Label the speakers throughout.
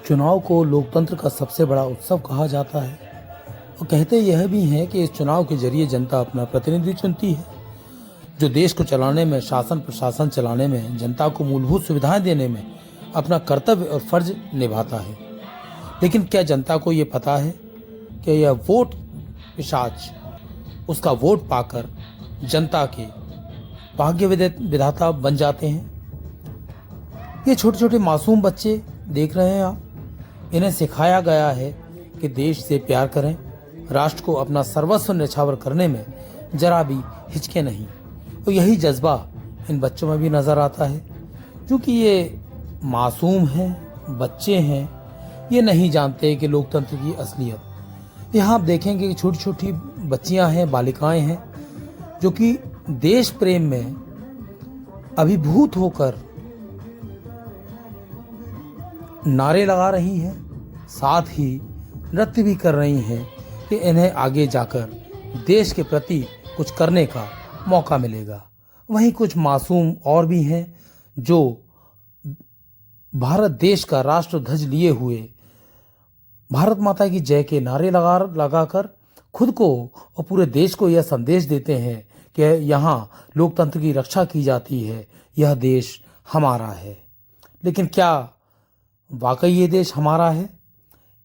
Speaker 1: चुनाव को लोकतंत्र का सबसे बड़ा उत्सव कहा जाता है और कहते यह भी हैं कि इस चुनाव के जरिए जनता अपना प्रतिनिधि चुनती है, जो देश को चलाने में, शासन प्रशासन चलाने में, जनता को मूलभूत सुविधाएं देने में अपना कर्तव्य और फर्ज निभाता है। लेकिन क्या जनता को ये पता है कि यह वोट पिशाच उसका वोट पाकर जनता के भाग्य विधाता बन जाते हैं। ये छोटे छोटे मासूम बच्चे देख रहे हैं आप, इन्हें सिखाया गया है कि देश से प्यार करें, राष्ट्र को अपना सर्वस्व न्यौछावर करने में जरा भी हिचके नहीं। तो यही जज्बा इन बच्चों में भी नजर आता है। क्योंकि ये मासूम हैं, बच्चे हैं, ये नहीं जानते कि लोकतंत्र की असलियत। यहाँ आप देखेंगे कि छोटी छोटी बच्चियां हैं, बालिकाएं हैं, जो कि देश प्रेम में अभिभूत होकर नारे लगा रही हैं, साथ ही नृत्य भी कर रही हैं कि इन्हें आगे जाकर देश के प्रति कुछ करने का मौका मिलेगा। वहीं कुछ मासूम और भी हैं जो भारत देश का राष्ट्र ध्वज लिए हुए भारत माता की जय के नारे लगाकर खुद को और पूरे देश को यह संदेश देते हैं कि यहाँ लोकतंत्र की रक्षा की जाती है, यह देश हमारा है। लेकिन क्या वाकई ये देश हमारा है?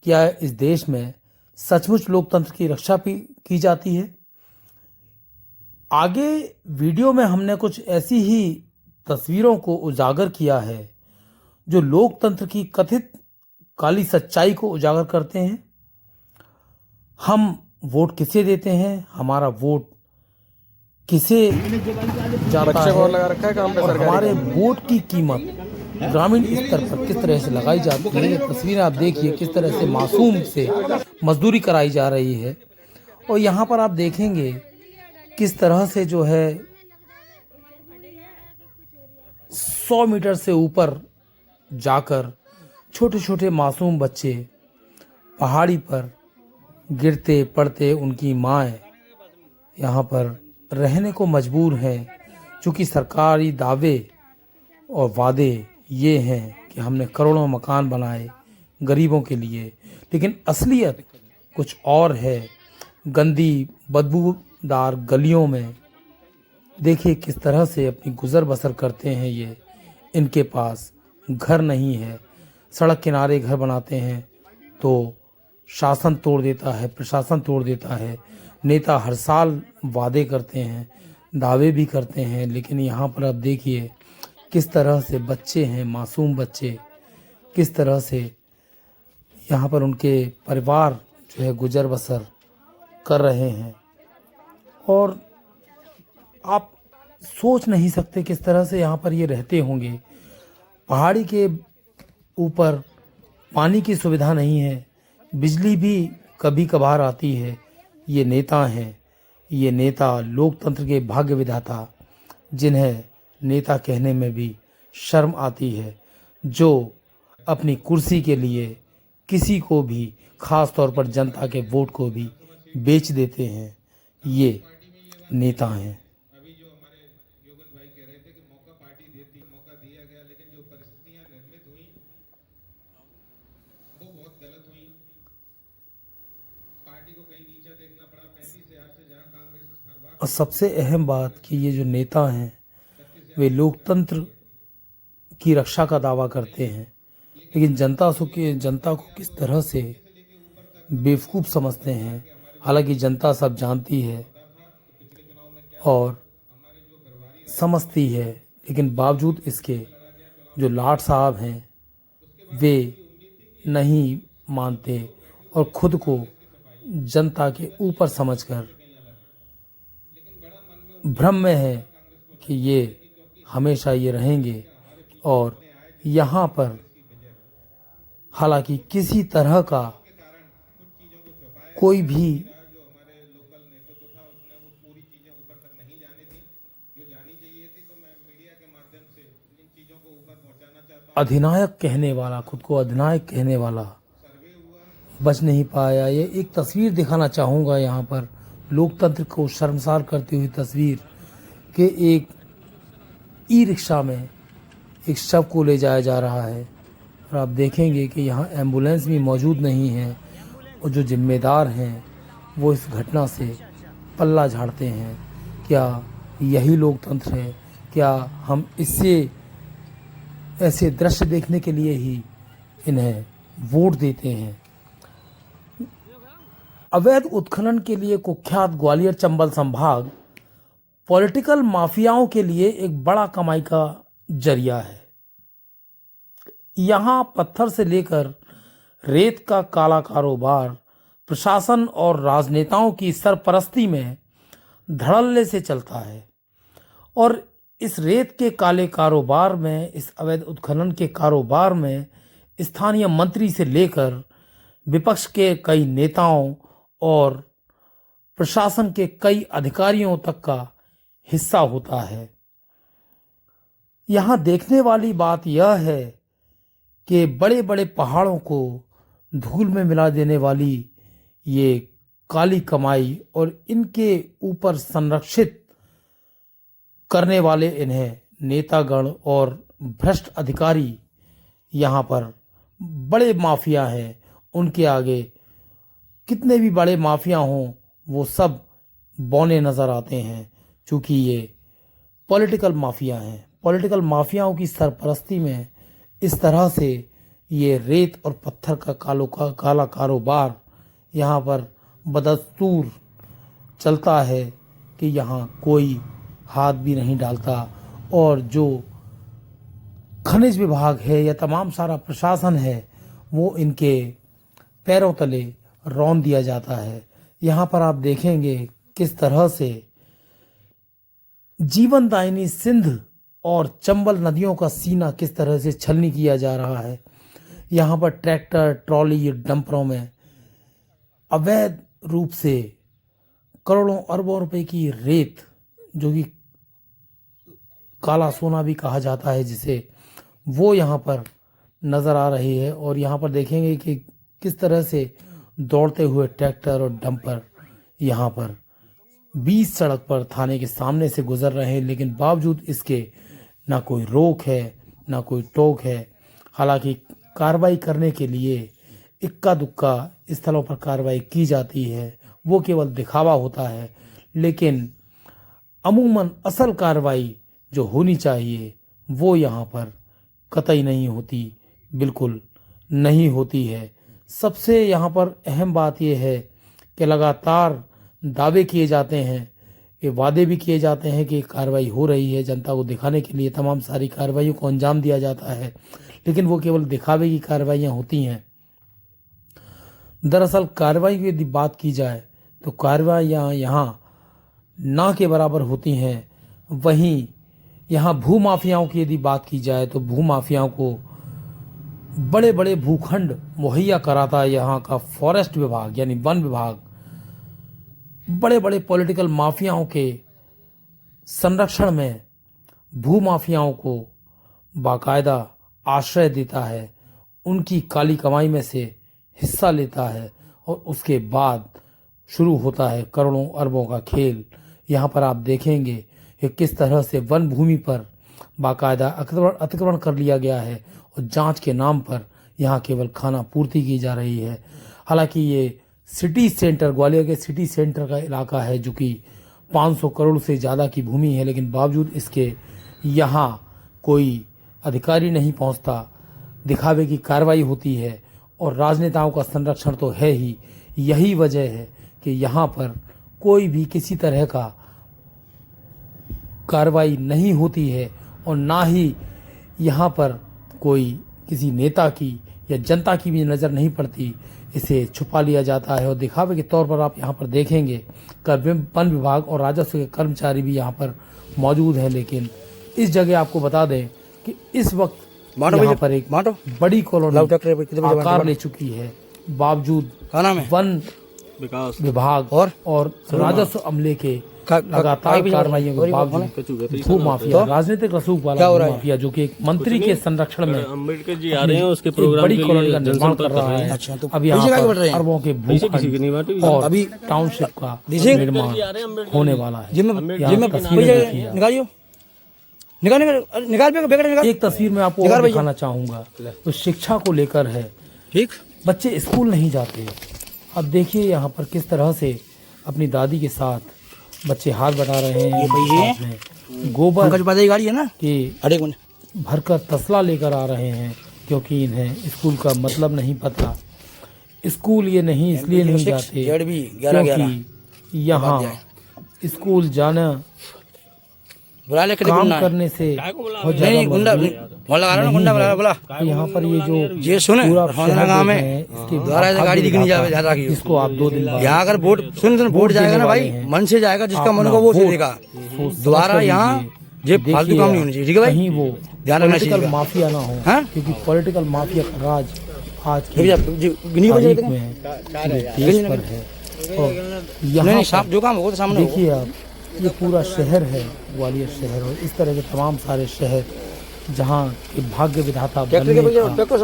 Speaker 1: क्या इस देश में सचमुच लोकतंत्र की रक्षा भी की जाती है? आगे वीडियो में हमने कुछ ऐसी ही तस्वीरों को उजागर किया है जो लोकतंत्र की कथित काली सच्चाई को उजागर करते हैं। हम वोट किसे देते हैं, हमारा वोट किसे जाता है और हमारे वोट की कीमत ग्रामीण स्तर पर किस तरह से लगाई जाती है। ये तस्वीरें आप देखिए किस तरह से मासूम से मजदूरी कराई जा रही है। और यहाँ पर आप देखेंगे किस तरह से जो है 100 मीटर से ऊपर जाकर छोटे छोटे मासूम बच्चे पहाड़ी पर गिरते पड़ते उनकी माएँ यहाँ पर रहने को मजबूर हैं। चूँकि सरकारी दावे और वादे ये हैं कि हमने करोड़ों मकान बनाए गरीबों के लिए, लेकिन असलियत कुछ और है। गंदी बदबूदार गलियों में देखिए किस तरह से अपनी गुजर बसर करते हैं ये। इनके पास घर नहीं है, सड़क किनारे घर बनाते हैं तो शासन तोड़ देता है, प्रशासन तोड़ देता है। नेता हर साल वादे करते हैं, दावे भी करते हैं, लेकिन यहाँ पर आप देखिए किस तरह से बच्चे हैं, मासूम बच्चे, किस तरह से यहाँ पर उनके परिवार जो है गुजर बसर कर रहे हैं। और आप सोच नहीं सकते किस तरह से यहाँ पर ये रहते होंगे। पहाड़ी के ऊपर पानी की सुविधा नहीं है, बिजली भी कभी कभार आती है। ये नेता हैं, ये नेता लोकतंत्र के भाग्य विधाता, जिन्हें नेता कहने में भी शर्म आती है, जो अपनी कुर्सी के लिए किसी को भी, खास तौर पर जनता के वोट को भी बेच देते हैं। ये नेता हैं।
Speaker 2: अभी जो हमारे योगन भाई कह रहे थे कि मौका पार्टी देती, मौका दिया गया, लेकिन जो परिस्थितियां निर्मित हुई वो बहुत गलत हुई। पार्टी को कहीं नीचा देखना पड़ा। 35,000 से जहां कांग्रेस हर बार,
Speaker 1: और सबसे अहम बात कि ये जो नेता हैं वे लोकतंत्र की रक्षा का दावा करते हैं, लेकिन जनता को किस तरह से बेवकूफ़ समझते हैं। हालांकि जनता सब जानती है और समझती है, लेकिन बावजूद इसके जो लाट साहब हैं वे नहीं मानते और खुद को जनता के ऊपर समझकर भ्रम में है कि ये हमेशा ये रहेंगे। और यहाँ पर हालांकि किसी तरह का कोई भी
Speaker 2: जो हमारे लोकल नेतृत्व था उसने वो पूरी चीजें ऊपर तक नहीं जाने दी जो जानी चाहिए थी। तो मैं मीडिया के माध्यम से इन चीजों को ऊपर पहुंचाना चाहता हूं।
Speaker 1: अधिनायक कहने वाला, खुद को अधिनायक कहने वाला बच नहीं पाया। ये एक तस्वीर दिखाना चाहूँगा यहाँ पर, लोकतंत्र को शर्मसार करती हुई तस्वीर कि एक ई रिक्शा में एक शव को ले जाया जा रहा है और आप देखेंगे कि यहाँ एम्बुलेंस भी मौजूद नहीं है और जो जिम्मेदार हैं वो इस घटना से पल्ला झाड़ते हैं। क्या यही लोकतंत्र है? क्या हम इससे ऐसे दृश्य देखने के लिए ही इन्हें वोट देते हैं? अवैध उत्खनन के लिए कुख्यात ग्वालियर चंबल संभाग पॉलिटिकल माफियाओं के लिए एक बड़ा कमाई का जरिया है। यहाँ पत्थर से लेकर रेत का काला कारोबार प्रशासन और राजनेताओं की सरपरस्ती में धड़ल्ले से चलता है और इस रेत के काले कारोबार में, इस अवैध उत्खनन के कारोबार में स्थानीय मंत्री से लेकर विपक्ष के कई नेताओं और प्रशासन के कई अधिकारियों तक का हिस्सा होता है। यहाँ देखने वाली बात यह है कि बड़े बड़े पहाड़ों को धूल में मिला देने वाली ये काली कमाई और इनके ऊपर संरक्षित करने वाले इन्हें नेतागण और भ्रष्ट अधिकारी यहाँ पर बड़े माफिया हैं। उनके आगे कितने भी बड़े माफिया हों वो सब बौने नज़र आते हैं, क्योंकि ये पॉलिटिकल माफिया हैं। पॉलिटिकल माफियाओं की सरपरस्ती में इस तरह से ये रेत और पत्थर का काला कारोबार यहाँ पर बदस्तूर चलता है कि यहाँ कोई हाथ भी नहीं डालता और जो खनिज विभाग है या तमाम सारा प्रशासन है वो इनके पैरों तले रौंद दिया जाता है। यहाँ पर आप देखेंगे किस तरह से जीवनदायिनी सिंध और चंबल नदियों का सीना किस तरह से छलनी किया जा रहा है। यहाँ पर ट्रैक्टर, ट्रॉली, डंपरों में अवैध रूप से करोड़ों अरबों रुपए की रेत, जो कि काला सोना भी कहा जाता है जिसे, वो यहाँ पर नज़र आ रही है। और यहाँ पर देखेंगे कि किस तरह से दौड़ते हुए ट्रैक्टर और डंपर यहाँ पर 20 सड़क पर थाने के सामने से गुजर रहे हैं, लेकिन बावजूद इसके ना कोई रोक है ना कोई टोक है। हालांकि कार्रवाई करने के लिए इक्का दुक्का स्थलों पर कार्रवाई की जाती है, वो केवल दिखावा होता है, लेकिन अमूमन असल कार्रवाई जो होनी चाहिए वो यहाँ पर कतई नहीं होती, बिल्कुल नहीं होती है। सबसे यहाँ पर अहम बात यह है कि लगातार दावे किए जाते हैं, ये वादे भी किए जाते हैं कि कार्रवाई हो रही है, जनता को दिखाने के लिए तमाम सारी कार्रवाइयों को अंजाम दिया जाता है, लेकिन वो केवल दिखावे की कार्रवाइयाँ होती हैं। दरअसल कार्रवाई की यदि बात की जाए तो कार्रवाइयाँ यहाँ ना के बराबर होती हैं। वहीं यहाँ भूमाफियाओं की यदि बात की जाए तो भूमाफियाओं को बड़े बड़े भूखंड मुहैया कराता है यहाँ का फॉरेस्ट विभाग यानी वन विभाग। बड़े बड़े पॉलिटिकल माफियाओं के संरक्षण में भूमाफियाओं को बाकायदा आश्रय देता है, उनकी काली कमाई में से हिस्सा लेता है और उसके बाद शुरू होता है करोड़ों अरबों का खेल। यहाँ पर आप देखेंगे कि किस तरह से वन भूमि पर बाकायदा अतिक्रमण कर लिया गया है और जांच के नाम पर यहाँ केवल खाना पूर्ति की जा रही है। हालांकि ये सिटी सेंटर, ग्वालियर के सिटी सेंटर का इलाका है जो कि 500 करोड़ से ज़्यादा की भूमि है, लेकिन बावजूद इसके यहाँ कोई अधिकारी नहीं पहुँचता, दिखावे की कार्रवाई होती है और राजनेताओं का संरक्षण तो है ही। यही वजह है कि यहाँ पर कोई भी किसी तरह का कार्रवाई नहीं होती है और ना ही यहाँ पर कोई किसी नेता की या जनता की भी नज़र नहीं पड़ती, इसे छुपा लिया जाता है। और दिखावे के तौर पर आप यहाँ पर देखेंगे कि वन विभाग और राजस्व के कर्मचारी भी यहाँ पर मौजूद हैं, लेकिन इस जगह आपको बता दें कि इस वक्त यहाँ पर एक बड़ी कॉलोनी आकार ले चुकी है, बावजूद वन विभाग और राजस्व अमले के लगातार कार्रवाइयों के बावजूद भूमाफिया, राजनीतिक रसूख वाला भूमाफिया जो कि एक मंत्री के संरक्षण में
Speaker 3: अम्बेडकर जी आ रहे हैं उसके प्रोग्राम
Speaker 1: बड़ी कॉलोनी का निर्माण कर रहा है। अब यहाँ पर अरबों के भूखंड और अभी टाउनशिप का निर्माण होने वाला है।
Speaker 4: निकाल बेटा निकाल।
Speaker 1: एक तस्वीर में आपको और दिखाना चाहूंगा, तो शिक्षा को लेकर है।
Speaker 4: ठीक,
Speaker 1: बच्चे स्कूल नहीं जाते। अब देखिए यहाँ पर किस तरह से अपनी दादी के साथ बच्चे हाथ बटा रहे हैं। साथ में गोबर
Speaker 4: गाड़ी है ना
Speaker 1: के भरकर तसला लेकर आ रहे हैं, क्योंकि इन्हें स्कूल का मतलब नहीं पता। स्कूल ये नहीं इसलिए नहीं जाते क्योंकि यहाँ स्कूल जाना काम करने से बहुत ज्यादा यहाँ पर ये जो पूरा शहर है, इसके
Speaker 4: गाड़ी दिखनी जाए, ध्यान रखिए।
Speaker 1: इसको आप 2 दिन बाद
Speaker 4: यहाँ अगर वोट जाएगा ना भाई, मन से जाएगा, जिसका मन होगा वो देगा। दोबारा यहाँ ये फालतू काम नहीं होनी चाहिए, ठीक है भाई।
Speaker 1: कहीं वो
Speaker 4: ध्यान रखना चाहिए,
Speaker 1: पॉलिटिकल माफिया ना हो, क्योंकि पॉलिटिकल माफिया का राज आज की तारीख में देश पर है। और यहाँ
Speaker 4: जो काम होगा तो सामने
Speaker 1: देखिए आप, ये पूरा शहर है ग्वालियर शहर, और इस तरह के तमाम सारे शहर जहाँ के भाग्य विधाता बनने का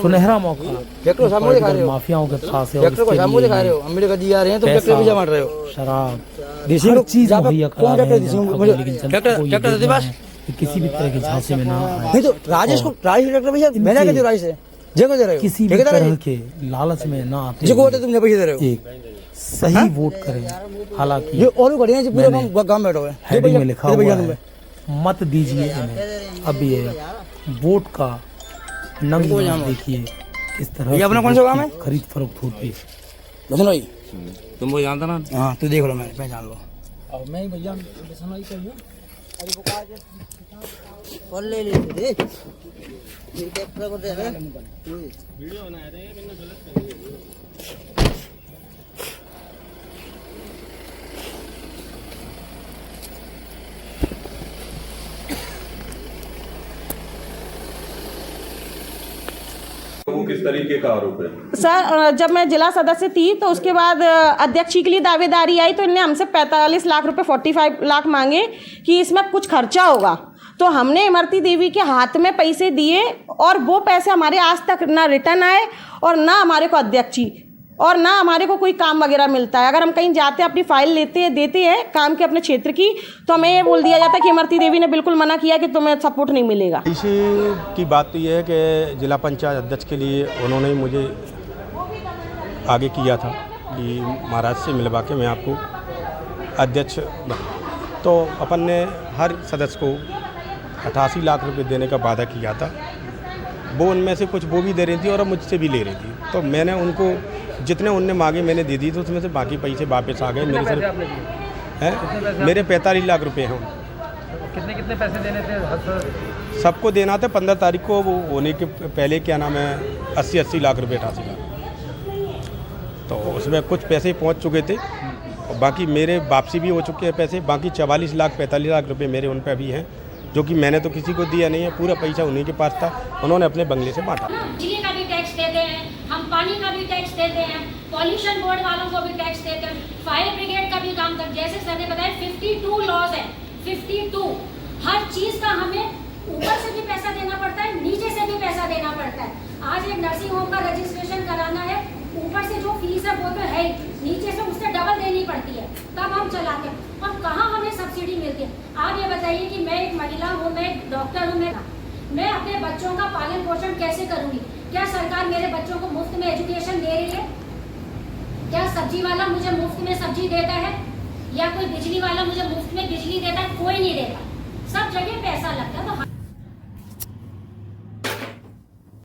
Speaker 1: सुनहरा मौका माफियाओं के पास है। शराब हर चीज मुहैया करा रहे हैं, लेकिन जनता को ये देखना है कि किसी भी तरह के झांसे में ना आए,
Speaker 4: राजेश को
Speaker 1: किसी भी तरह के लालच में ना आते, एक सही वोट करें। हालांकि
Speaker 4: और बढ़िया पूरे गांव बैठो है,
Speaker 1: हेडिंग में लिखा हुआ है मत दीजिए इन्हें। अब ये वोट का नंग देखिए किस तरह
Speaker 4: ये अपना कौन सा काम है,
Speaker 1: खरीद फरोख्त होती है।
Speaker 4: लखन भाई
Speaker 3: तुम वो जानता ना?
Speaker 4: हाँ तू देख लो, मैं पहचान लो।
Speaker 1: और मैं भैया
Speaker 4: ले ले
Speaker 5: वो किस तरीके का आरोप है?
Speaker 6: सर, जब मैं जिला सदस्य थी तो उसके बाद अध्यक्षी के लिए दावेदारी आई तो इन्होंने हमसे 45 लाख रुपए 45 लाख मांगे कि इसमें कुछ खर्चा होगा। तो हमने इमरती देवी के हाथ में पैसे दिए और वो पैसे हमारे आज तक ना रिटर्न आए और ना हमारे को अध्यक्षी और ना हमारे को कोई काम वगैरह मिलता है। अगर हम कहीं जाते हैं, अपनी फाइल लेते हैं, देते हैं काम के अपने क्षेत्र की, तो हमें ये बोल दिया जाता है कि इमरती देवी ने बिल्कुल मना किया कि तुम्हें सपोर्ट नहीं मिलेगा।
Speaker 7: इसी की बात तो ये है कि जिला पंचायत अध्यक्ष के लिए उन्होंने ही मुझे आगे किया था कि महाराज से मिलवा के मैं आपको अध्यक्ष तो अपन ने हर सदस्य को 88 लाख रुपए देने का वादा किया था। वो उनमें से कुछ वो भी दे रही थी और मुझसे भी ले रही थी, तो मैंने उनको जितने उनने मांगे मैंने दे दी, तो उसमें से बाकी पैसे वापस आ गए। मेरे सर हैं मेरे 45 लाख रुपए हैं।
Speaker 1: कितने पैसे देने थे?
Speaker 7: सबको देना था 15 तारीख को, वो होने के पहले क्या नाम है 80 लाख रुपए 88 लाख, तो उसमें कुछ पैसे पहुंच चुके थे और बाकी मेरे वापसी भी हो चुके हैं पैसे। बाकी 44 लाख 45 लाख रुपए मेरे उन पर भी हैं, जो कि मैंने तो किसी को दिया नहीं है। पूरा पैसा उन्हीं के पास था, उन्होंने अपने बंगले से बांटा।
Speaker 8: बिजली का भी टैक्स देते हैं, हम पानी का भी टैक्स देते हैं, पॉल्यूशन बोर्ड वालों को भी टैक्स देते हैं, फायर ब्रिगेड का भी काम करते हैं। जैसे सर ने बताया 52 लॉज है, 52 हर चीज़ का हमें ऊपर से भी पैसा देना पड़ता है, नीचे से भी पैसा देना पड़ता है। आज एक नर्सिंग होम का रजिस्ट्रेशन कराना है, ऊपर से जो फीस है वो तो है, नीचे से उससे डबल देनी पड़ती है, तब हम चलाते हैं। और कहाँ हमें सब्सिडी मिलती है? आप ये बताइए कि मैं एक महिला हूँ, मैं एक डॉक्टर हूँ, मैं अपने बच्चों का पालन पोषण कैसे करूँगी? क्या सरकार मेरे बच्चों को मुफ्त में एजुकेशन दे रही है? क्या सब्जी वाला मुझे मुफ्त में सब्जी देता है? या कोई बिजली वाला मुझे मुफ्त में बिजली देता है? कोई नहीं देता, सब जगह पैसा लगता है। तो